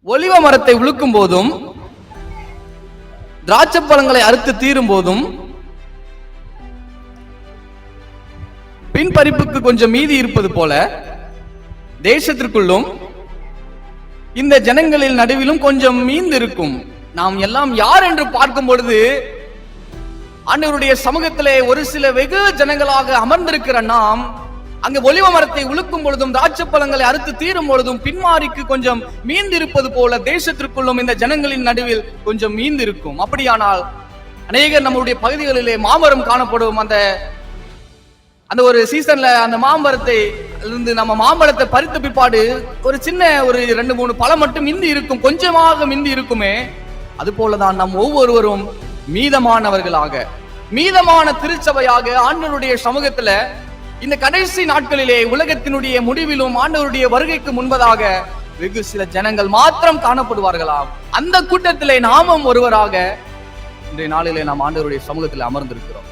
ஒலிவ மரத்தை உழுக்கும் போதும் திராட்சை பழங்களை அறுத்து தீரும் போதும் பின்பறிப்புக்கு கொஞ்சம் மீதி இருப்பது போல தேசத்திற்குள்ளும் இந்த ஜனங்களின் நடுவிலும் கொஞ்சம் மீந்து இருக்கும். நாம் எல்லாம் யார் என்று பார்க்கும் பொழுது ஆண்டவருடைய சமூகத்திலே ஒரு சில வெகு ஜனங்களாக அமர்ந்திருக்கிற நாம் அங்கு ஒலிவ மரத்தை உழுக்கும் பொழுதும் திராட்சை பழங்களை அறுத்து தீரும் பொழுதும் பின்மாரிக்கு கொஞ்சம் மீந்திருப்பது போல தேசத்திற்குள்ளும் இந்த ஜனங்களின் நடுவில் கொஞ்சம் மீந்திருக்கும். அப்படியானால் அநேகர் நம்முடைய பகுதிகளிலே மாமரம் காணப்படும். அந்த ஒரு சீசன்ல அந்த மாமரத்தை இருந்து நம்ம மாம்பழத்தை பறித்த பிற்பாடு ஒரு சின்ன ஒரு 2-3 பழம் மட்டும் மிந்தி இருக்கும், கொஞ்சமாக மிந்தி இருக்குமே. அது போலதான் நம் ஒவ்வொருவரும் மீதமானவர்களாக, மீதமான திருச்சபையாக ஆண்டவருடைய சமூகத்துல இந்த கடைசி நாட்களிலே உலகத்தினுடைய முடிவிலும் ஆண்டவருடைய வருகைக்கு முன்பதாக வெகு சில ஜனங்கள் மாத்திரம் காணப்படுவார்களாம். அந்த கூட்டத்திலே நாமும் ஒருவராக இன்றைய நாளிலே நாம் ஆண்டவருடைய சமூகத்தில் அமர்ந்திருக்கிறோம்.